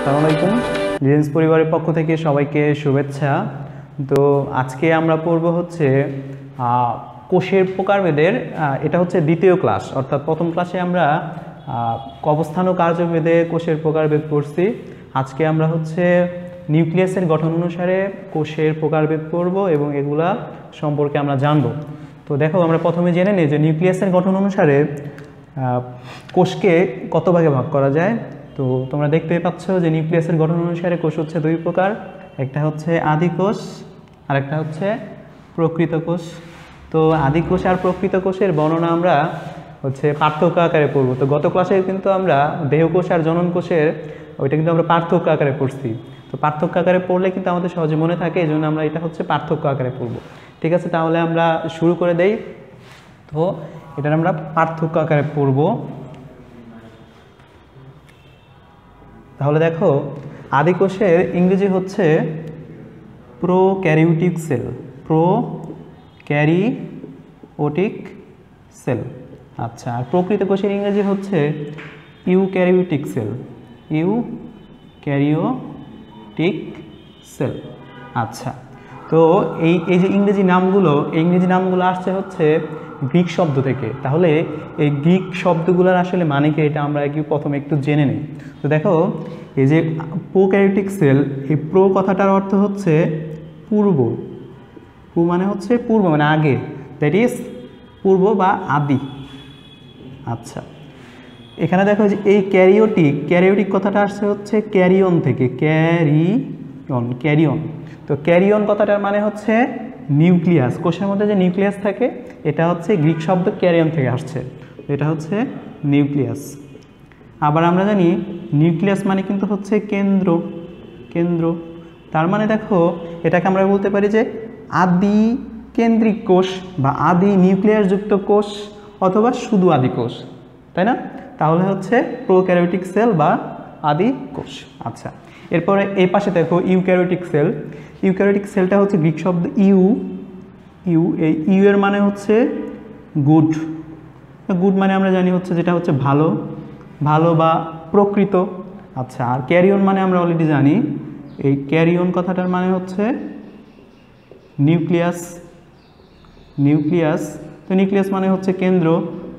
আসসালামু আলাইকুম। রিজেন্স পরিবারের পক্ষ থেকে সবাইকে শুভেচ্ছা। তো আজকে আমরা পড়ব হচ্ছে কোষের প্রকারভেদের, এটা হচ্ছে দ্বিতীয় ক্লাস, অর্থাৎ প্রথম ক্লাসে আমরা অবস্থান ও কার্যভেদে কোষের প্রকারভেদ পড়ছি। আজকে আমরা হচ্ছে নিউক্লিয়াসের গঠন অনুসারে কোষের প্রকারভেদ পড়ব এবং এগুলা সম্পর্কে আমরা জানব। তো দেখো, আমরা প্রথমে জেনে নিই যে নিউক্লিয়াসের গঠন অনুসারে কোষকে কত ভাগে ভাগ করা যায়। তো তোমরা দেখতেই পাচ্ছ যে নিউক্লিয়াসের গঠন অনুসারে কোষ হচ্ছে দুই প্রকার, একটা হচ্ছে আদি কোষ আর একটা হচ্ছে প্রকৃত কোষ। তো আদি কোষ আর প্রকৃত কোষের বর্ণনা আমরা হচ্ছে পার্থক্য আকারে পড়ব। তো গত ক্লাসে কিন্তু আমরা দেহকোষ আর জনন কোষের ওইটা কিন্তু আমরা পার্থক্য আকারে পড়ছি। তো পার্থক্য আকারে পড়লে কিন্তু আমাদের সহজে মনে থাকে, এই জন্য আমরা এটা হচ্ছে পার্থক্য আকারে পড়ব। ঠিক আছে, তাহলে আমরা শুরু করে দেই। তো এটা আমরা পার্থক্য আকারে পড়ব। তাহলে দেখো, আদি কোষের ইংরেজি হচ্ছে প্রোক্যারিওটিক সেল, প্রোক্যারিওটিক সেল। আচ্ছা, আর প্রকৃত কোষের ইংরেজি হচ্ছে ইউক্যারিওটিক সেল, ইউক্যারিওটিক সেল। আচ্ছা, তো এই যে ইংরেজি নামগুলো আসছে হচ্ছে গ্রিক শব্দ থেকে। তাহলে এই গ্রিক শব্দগুলোর আসলে মানে কি, এটা আমরা প্রথমে একটু জেনে নিই। তো দেখো, এই যে প্রোক্যারিওটিক সেল, এই প্রো কথাটার অর্থ হচ্ছে পূর্ব। মানে হচ্ছে পূর্ব, মানে আগে, দ্যাট ইজ পূর্ব বা আদি। আচ্ছা, এখানে দেখো যে এই ক্যারিওটিক কথাটা আসছে হচ্ছে ক্যারিয়ন থেকে, ক্যারিয়ন। তো ক্যারিয়ন কথাটার মানে হচ্ছে নিউক্লিয়াস। কোষের মধ্যে যে নিউক্লিয়াস থাকে এটা হচ্ছে গ্রিক শব্দ ক্যারিয়ন থেকে আসছে, এটা হচ্ছে নিউক্লিয়াস। আবার আমরা জানি নিউক্লিয়াস মানে কিন্তু হচ্ছে কেন্দ্র। তার মানে দেখো, এটাকে আমরা বলতে পারি যে আদি কেন্দ্রিক কোষ বা আদি নিউক্লিয়াস যুক্ত কোষ অথবা শুধু আদি কোষ, তাই না? তাহলে হচ্ছে প্রোক্যারিওটিক সেল বা আদি কোষ। আচ্ছা, এরপরে এই পাশে দেখো ইউক্যারিওটিক সেল। ইউক্যারিওটিক সেলটা হচ্ছে গ্রিক শব্দ এই ইউ এর মানে হচ্ছে গুড মানে আমরা জানি হচ্ছে যেটা হচ্ছে ভালো বা প্রকৃত। আচ্ছা, আর ক্যারিয়ন মানে আমরা অলরেডি জানি, এই ক্যারিয়ন কথাটার মানে হচ্ছে নিউক্লিয়াস। তো নিউক্লিয়াস মানে হচ্ছে কেন্দ্র,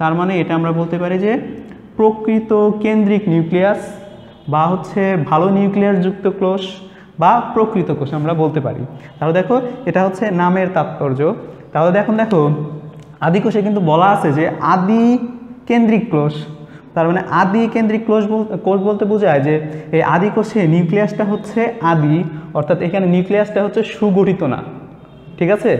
তার মানে এটা আমরা বলতে পারি যে প্রকৃত কেন্দ্রিক নিউক্লিয়াস বা হচ্ছে ভালো নিউক্লিয়াস যুক্ত কোষ বা প্রকৃত কোষ আমরা বলতে পারি। তাহলে দেখো, এটা হচ্ছে নামের তাৎপর্য। তাহলে দেখো আদি কোষে কিন্তু বলা আছে যে আদি কেন্দ্রিক কোষ। তার মানে আদি কেন্দ্রিক কোষ বলতে বোঝায় যে এই আদি কোষে নিউক্লিয়াসটা হচ্ছে আদি, অর্থাৎ এখানে নিউক্লিয়াসটা হচ্ছে সুগঠিত না, ঠিক আছে?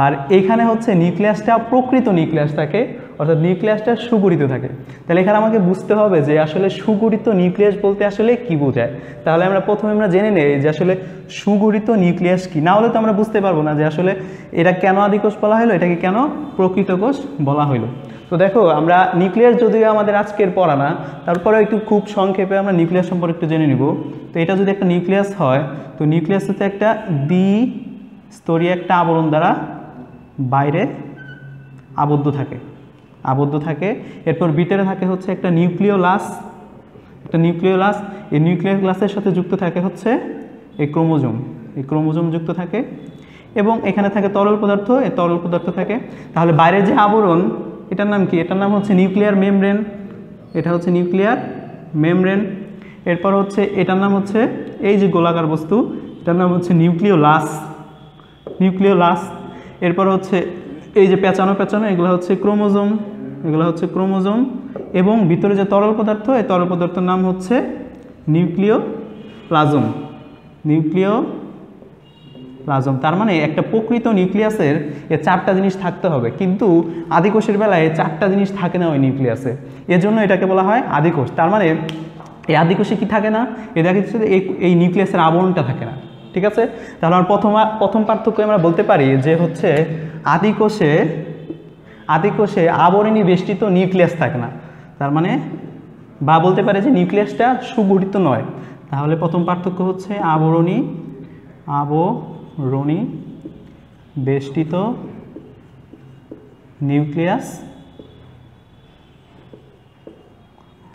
আর এইখানে হচ্ছে নিউক্লিয়াসটা প্রকৃত নিউক্লিয়াস থাকে, অর্থাৎ নিউক্লিয়াসটা সুগঠিত থাকে। তাহলে এখানে আমাকে বুঝতে হবে যে আসলে সুগঠিত নিউক্লিয়াস বলতে আসলে কি বোঝায়। তাহলে প্রথমে আমরা জেনে নেই যে আসলে সুগঠিত নিউক্লিয়াস কি, না হলে তো আমরা বুঝতে পারবো না যে আসলে এটা কেন আদি কোষ বলা হলো, এটাকে কেন প্রকৃত কোষ বলা হলো। তো দেখো, আমরা নিউক্লিয়াস যদিও আমাদের আজকের পড়া না, তারপরে একটু খুব সংক্ষেপে আমরা নিউক্লিয়াস সম্পর্কে একটু জেনে নিব। তো এটা যদি একটা নিউক্লিয়াস হয়, তো নিউক্লিয়াস হচ্ছে একটা দ্বিস্তরীয় একটা আবরণ দ্বারা বাইরে আবদ্ধ থাকে। এরপর ভিতরে থাকে হচ্ছে একটা নিউক্লিওলাস। এই নিউক্লিওলাসের সাথে যুক্ত থাকে হচ্ছে এই ক্রোমোজোম যুক্ত থাকে, এবং এখানে থাকে তরল পদার্থ, এই তরল পদার্থ থাকে। তাহলে বাইরের যে আবরণ, এটার নাম কি? এটার নাম হচ্ছে নিউক্লিয়ার মেমব্রেন। এটা হচ্ছে নিউক্লিয়ার মেমব্রেন। এরপর হচ্ছে এটার নাম হচ্ছে এই যে গোলাকার বস্তু, এটার নাম হচ্ছে নিউক্লিওলাস। এরপর হচ্ছে এই যে পেঁচানো এগুলো হচ্ছে ক্রোমোজোম, এবং ভিতরে যে তরল পদার্থ, এই তরল পদার্থের নাম হচ্ছে নিউক্লিওপ্লাজম। তার মানে একটা প্রকৃত নিউক্লিয়াসের এই চারটা জিনিস থাকতে হবে, কিন্তু আদি কোষের বেলায় এই চারটা জিনিস থাকে না ওই নিউক্লিয়াসে, এজন্য এটাকে বলা হয় আদি কোষ। তার মানে এই আদি কোষে কি থাকে না, দেখা যাচ্ছে এই নিউক্লিয়াসের আবরণটা থাকে না, ঠিক আছে? তাহলে আমরা প্রথম পার্থক্য আমরা বলতে পারি যে হচ্ছে আদি কোষে আবরণী বেষ্টিত নিউক্লিয়াস থাকে না। তার মানে বা বলতে পারে যে নিউক্লিয়াসটা সুগঠিত নয়। তাহলে প্রথম পার্থক্য হচ্ছে আবরণী বেষ্টিত নিউক্লিয়াস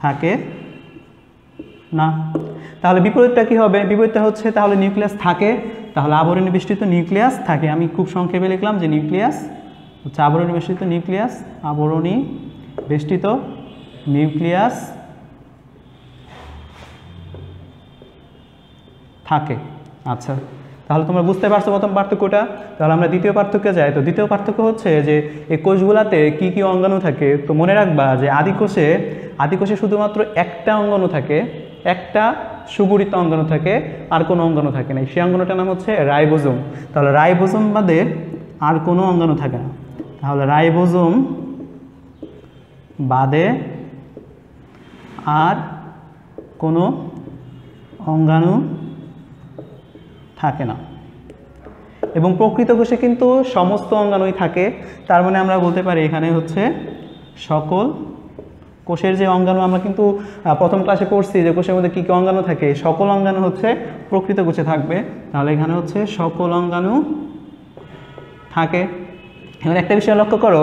থাকে না। তাহলে বিপরীতটা কি হবে? বিপরীতটা হচ্ছে তাহলে নিউক্লিয়াস থাকে, তাহলে আবরণী বেষ্টিত নিউক্লিয়াস থাকে। আমি খুব সংক্ষেপে লিখলাম যে নিউক্লিয়াস হচ্ছে আবরণী বেষ্টিত নিউক্লিয়াস, আবরণী বেষ্টিত নিউক্লিয়াস থাকে। আচ্ছা, তাহলে তোমরা বুঝতে পারছো প্রথম পার্থক্যটা। তাহলে আমরা দ্বিতীয় পার্থক্যে যাই। তো দ্বিতীয় পার্থক্য হচ্ছে যে এই কোষগুলাতে কি কি অঙ্গাণু থাকে। তো মনে রাখবা যে আদিকোষে শুধুমাত্র একটা অঙ্গাণু থাকে, একটা সুগঠিত অঙ্গাণু থাকে, আর কোনো অঙ্গাণু থাকে না। সেই অঙ্গাণুটার নাম হচ্ছে রাইবোজোম। তাহলে রাইবোজোম বাদে আর কোনো অঙ্গাণু থাকে না। তাহলে রাইবোজোম বাদে আর কোনো অঙ্গাণু থাকে না। এবং প্রকৃত কোষে কিন্তু সমস্ত অঙ্গাণুই থাকে। তার মানে আমরা বলতে পারি এখানে হচ্ছে সকল কোষের যে অঙ্গাণু, আমরা কিন্তু প্রথম ক্লাসে পড়ছি যে কোষের মধ্যে কী কী অঙ্গাণু থাকে, সকল অঙ্গাণু হচ্ছে প্রকৃত কোষে থাকবে। তাহলে এখানে হচ্ছে সকল অঙ্গাণু থাকে। এবার একটা বিষয় লক্ষ্য করো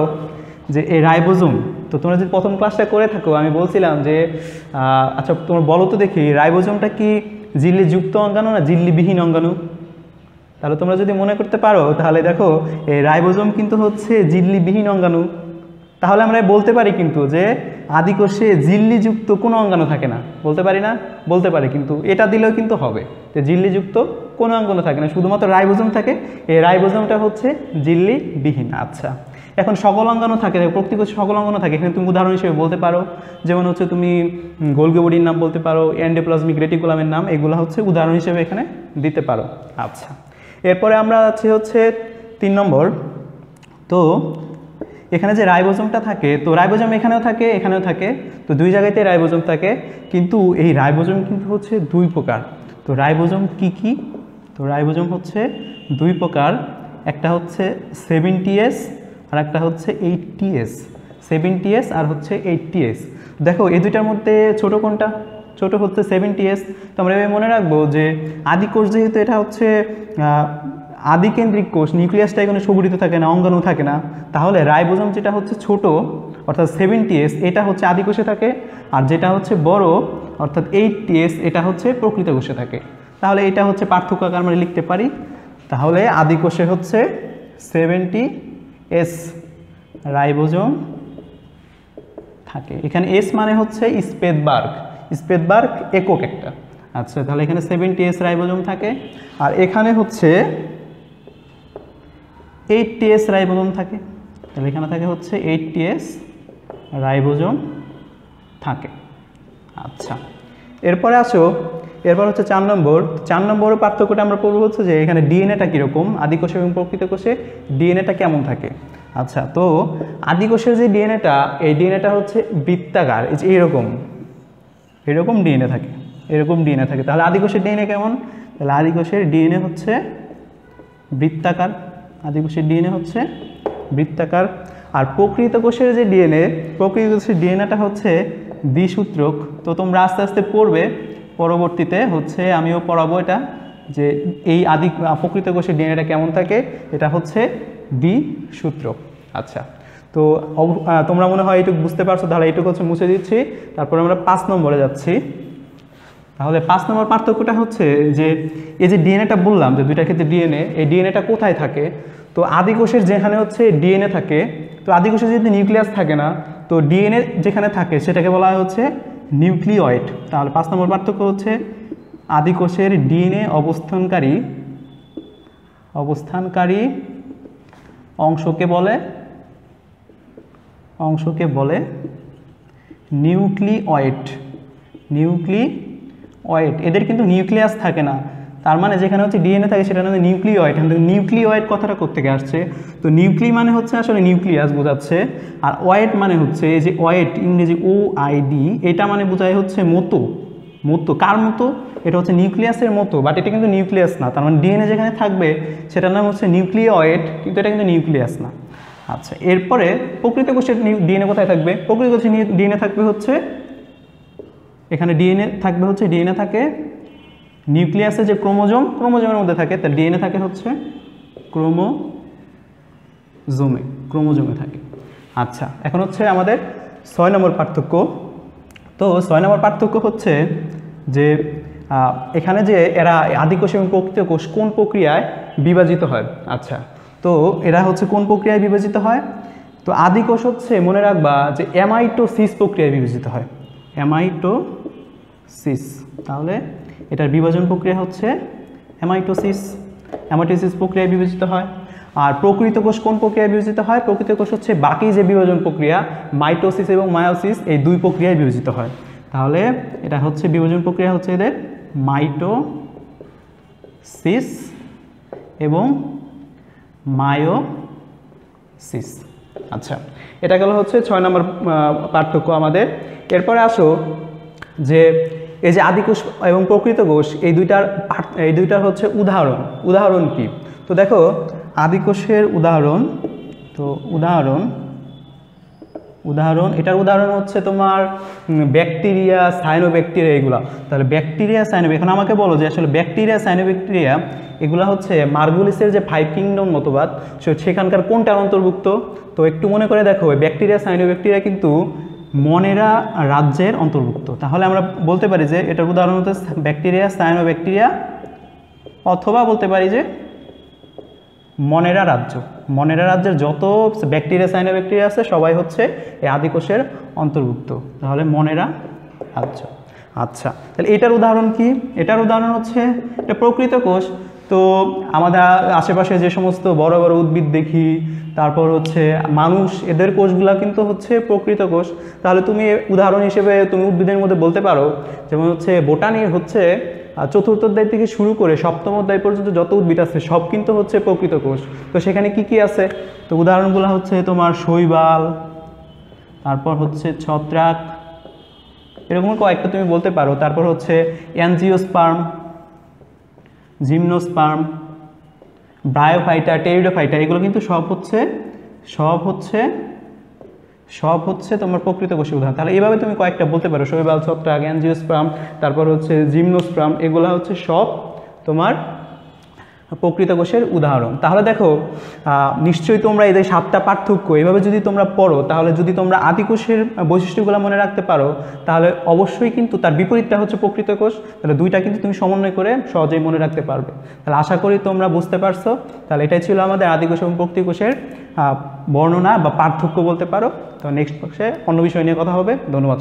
যে এই রাইবোজোম, তো তোমরা যদি প্রথম ক্লাসটা করে থাকো, আমি বলছিলাম যে আচ্ছা তোমরা বলো তো দেখি রাইবোজোমটা কি ঝিল্লিযুক্ত অঙ্গাণু না ঝিল্লিবিহীন অঙ্গাণু? তাহলে তোমরা যদি মনে করতে পারো তাহলে দেখো এই রাইবোজোম কিন্তু হচ্ছে ঝিল্লিবিহীন অঙ্গাণু। তাহলে আমরা বলতে পারি কিন্তু যে আদিকোষে ঝিল্লিযুক্ত কোনো অঙ্গাণু থাকে না, বলতে পারি না? বলতে পারি, কিন্তু এটা দিলেও কিন্তু হবে যে ঝিল্লিযুক্ত কোনো অঙ্গাণু থাকে না, শুধুমাত্র রাইবোজোম থাকে। এই রাইবোজোমটা হচ্ছে ঝিল্লিবিহীন। আচ্ছা, এখন সকল অঙ্গাণু থাকে, প্রকৃত কোষে সকল অঙ্গাণু থাকে। এখানে তুমি উদাহরণ হিসেবে বলতে পারো, যেমন হচ্ছে তুমি গোলগি বডির নাম বলতে পারো, এন্ডোপ্লাজমিক রেটিকুলামের নাম, এগুলো হচ্ছে উদাহরণ হিসেবে এখানে দিতে পারো। আচ্ছা, এরপরে আমরা হচ্ছে 3 নম্বর। তো এখানে যে রাইবোজোমটা থাকে, তো রাইবোজোম এখানেও থাকে, এখানেও থাকে, তো দুই জায়গাতে রাইবোজোম থাকে। কিন্তু এই রাইবোজোম কিন্তু হচ্ছে 2 প্রকার। তো রাইবোজোম কি কি? তো রাইবোজোম হচ্ছে 2 প্রকার, একটা হচ্ছে 70S আর একটা হচ্ছে 80S। 70S আর হচ্ছে 80S। দেখো এই দুইটার মধ্যে ছোট কোনটা? ছোট হচ্ছে 70S। তো আমরা মনে রাখবো যে আদিকোষ যেহেতু এটা হচ্ছে আদিকেন্দ্রিক কোষ, নিউক্লিয়াসটা এখানে সুগঠিত থাকে না, অঙ্গাণু থাকে না, তাহলে রাইবোজোম যেটা হচ্ছে ছোট অর্থাৎ 70S এটা হচ্ছে আদিকোষে থাকে, আর যেটা হচ্ছে বড় অর্থাৎ 80S এটা হচ্ছে প্রকৃত কোষে থাকে। তাহলে এটা হচ্ছে পার্থক্য আকারে আমরা লিখতে পারি। তাহলে আদিকোষে হচ্ছে 70S রাইবোজোম থাকে। এখানে S মানে হচ্ছে স্পেসবার্গ একক একটা। আচ্ছা, তাহলে এখানে 70S রাইবোজোম থাকে, আর এখানে হচ্ছে 80S রাইবোজোম থাকে। তাহলে এখানে থাকে হচ্ছে 80S রাইবোজোম থাকে। আচ্ছা, এরপরে আসো, এরপর হচ্ছে 4 নম্বর। 4 নম্বরের পার্থক্যটা আমরা পড়বো হচ্ছে যে এখানে ডিএনএটা কীরকম, আদিকোষে এবং প্রকৃত কোষে ডিএনএটা কেমন থাকে। আচ্ছা, তো আদিকোষের যে ডিএনএটা, এই ডিএনএটা হচ্ছে বৃত্তাকার, এই যে এরকম ডিএনএ থাকে, এরকম ডিএনএ থাকে। তাহলে আদিকোষের ডিএনএ কেমন? তাহলে আদিকোষের ডিএনএ হচ্ছে বৃত্তাকার, আদিকোষের ডিএনএ হচ্ছে বৃত্তাকার। আর প্রকৃত কোষের যে ডিএনএ, প্রকৃত কোষের ডিএনএটা হচ্ছে দ্বিসূত্রক। তো তোমরা আস্তে আস্তে পড়বে, পরবর্তীতে হচ্ছে আমিও পড়াবো এটা, যে এই প্রকৃত কোষের ডিএনএটা কেমন থাকে, এটা হচ্ছে দ্বিসূত্রক। আচ্ছা, তো তোমরা মনে হয় এইটুকু বুঝতে পারছো, তাহলে এইটুকু হচ্ছে মুছে দিচ্ছি। তারপরে আমরা 5 নম্বরে যাচ্ছি। তাহলে 5 নম্বর পার্থক্যটা হচ্ছে যে এই যে ডিএনএটা বললাম যে দুইটার ক্ষেত্রে ডিএনএ, এই ডিএনএটা কোথায় থাকে? তো আদিকোষের যেখানে হচ্ছে ডিএনএ থাকে, তো আদিকোষে যদি নিউক্লিয়াস থাকে না, তো ডিএনএ যেখানে থাকে সেটাকে বলা হয় হচ্ছে নিউক্লিওয়েড। তাহলে 5 নম্বর পার্থক্য হচ্ছে আদিকোষের ডিএনএ অবস্থানকারী অংশকে বলে নিউক্লিওয়েড। এদের কিন্তু নিউক্লিয়াস থাকে না, তার মানে যেখানে হচ্ছে ডিএনএ থাকে সেটা হচ্ছে নিউক্লিওয়েড। নিউক্লিওয়েড কথাটা কোত্থেকে আসছে? তো নিউক্লি মানে হচ্ছে আসলে নিউক্লিয়াস বোঝাচ্ছে, আর ওয়েড মানে হচ্ছে এই যে ওয়েড, ইংরেজি OID, এটা মানে বোঝায় হচ্ছে মতো। কার মতো? এটা হচ্ছে নিউক্লিয়াসের মতো, বাট এটা কিন্তু নিউক্লিয়াস না। তার মানে ডিএনএ যেখানে থাকবে সেটার নাম হচ্ছে নিউক্লিওয়েড, কিন্তু এটা কিন্তু নিউক্লিয়াস না। আচ্ছা, এরপরে প্রকৃত কোষের ডিএনএ কোথায় থাকবে? প্রকৃত কোষের ডিএনএ থাকবে হচ্ছে এখানে ডিএনএ থাকে নিউক্লিয়াসে যে ক্রোমোজোমের মধ্যে থাকে, তার ডিএনএ থাকে হচ্ছে ক্রোমোজোমে থাকে। আচ্ছা, এখন হচ্ছে আমাদের 6 নম্বর পার্থক্য। তো 6 নম্বর পার্থক্য হচ্ছে যে এখানে যে এরা আদিকোষ এবং প্রকৃত কোষ কোন প্রক্রিয়ায় বিভাজিত হয়। আচ্ছা, তো এরা হচ্ছে কোন প্রক্রিয়ায় বিভাজিত হয়? তো আদিকোষ হচ্ছে মনে রাখবা যে অ্যামাইটোসিস প্রক্রিয়ায় বিভাজিত হয়, অ্যামাইটোসিস। তাহলে এটার বিভাজন প্রক্রিয়া হচ্ছে অ্যামাইটোসিস প্রক্রিয়ায় বিভাজিত হয়। আর প্রকৃত কোষ কোন প্রক্রিয়ায় বিভাজিত হয়? প্রকৃত কোষ হচ্ছে বাকি যে বিভাজন প্রক্রিয়া মাইটোসিস এবং মায়োসিস এই দুই প্রক্রিয়ায় বিভাজিত হয়। তাহলে এটা হচ্ছে বিভাজন প্রক্রিয়া হচ্ছে এদের মাইটোসিস এবং মায়োসিস। আচ্ছা, এটা গেল হচ্ছে 6 নম্বর পার্থক্য আমাদের। এরপরে আসো যে এই যে আদিকোষ এবং প্রকৃত কোষ এই দুইটার হচ্ছে উদাহরণ কি? তো দেখো আদিকোষের উদাহরণ, তো উদাহরণ এটার উদাহরণ হচ্ছে তোমার ব্যাকটেরিয়া, সায়ানোব্যাকটেরিয়া এগুলা। তাহলে ব্যাকটেরিয়া, সায়ানোব্যাকটেরিয়া, এখন আমাকে বলো যে আসলে ব্যাকটেরিয়া, সায়ানোব্যাকটেরিয়া এগুলা হচ্ছে মার্গুলিসের যে 5 কিংডম মতবাদ সেখানকার কোনটার অন্তর্ভুক্ত? তো একটু মনে করে দেখো, ব্যাকটেরিয়া, সায়ানোব্যাকটেরিয়া কিন্তু মনেরা রাজ্যের অন্তর্ভুক্ত। তাহলে আমরা বলতে পারি যে এটার উদাহরণ হচ্ছে ব্যাকটেরিয়া, সায়ানোব্যাকটেরিয়া, অথবা বলতে পারি যে মনেরা রাজ্য। মনেরা রাজ্যের যত ব্যাকটেরিয়া, সায়ানোব্যাকটেরিয়া আছে সবাই হচ্ছে এই আদিকোষের অন্তর্ভুক্ত। তাহলে মনেরা রাজ্য। আচ্ছা, তাহলে এটার উদাহরণ কি? এটার উদাহরণ হচ্ছে এটা প্রকৃত কোষ। তো আমাদের আশেপাশে যে সমস্ত বড় বড় উদ্ভিদ দেখি, তারপর হচ্ছে মানুষ, এদের কোষগুলা কিন্তু হচ্ছে প্রকৃত কোষ। তাহলে তুমি উদাহরণ হিসেবে তুমি উদ্ভিদের মধ্যে বলতে পারো, যেমন হচ্ছে বোটানির হচ্ছে 4র্থ অধ্যায় থেকে শুরু করে 7ম অধ্যায় পর্যন্ত যত উদ্ভিদ আছে সব কিন্তু হচ্ছে প্রকৃত কোষ। তো সেখানে কি কি আছে? তো উদাহরণগুলো হচ্ছে তোমার শৈবাল, তারপর হচ্ছে ছত্রাক, এরকম কয়েকটা তুমি বলতে পারো। তারপর হচ্ছে অ্যানজিওস্পার্ম, জিমনোস্পার্ম, ব্রায়োফাইটা, টেরিডোফাইটা, এগুলো কিন্তু সব হচ্ছে তোমার প্রকৃত কোষের উদাহরণ। তাহলে এইভাবে তুমি কয়েকটা বলতে পারো, শৈবাল, ছত্রাক, অ্যানজিওস্পার্ম, তারপর হচ্ছে জিমনোস্পার্ম, এগুলো হচ্ছে সব তোমার প্রকৃত কোষের উদাহরণ। তাহলে দেখো নিশ্চয়ই তোমরা এদের 7টা পার্থক্য এভাবে যদি তোমরা পড়ো, তাহলে যদি তোমরা আদিকোষের বৈশিষ্ট্যগুলো মনে রাখতে পারো, তাহলে অবশ্যই কিন্তু তার বিপরীতটা হচ্ছে প্রকৃত কোষ। তাহলে দুইটা কিন্তু তুমি সমন্বয় করে সহজেই মনে রাখতে পারবে। তাহলে আশা করি তোমরা বুঝতে পারছো। তাহলে এটাই ছিল আমাদের আদিকোষ এবং প্রকৃত কোষের বর্ণনা বা পার্থক্য বলতে পারো। তো নেক্সট পক্ষে অন্য বিষয় নিয়ে কথা হবে। ধন্যবাদ।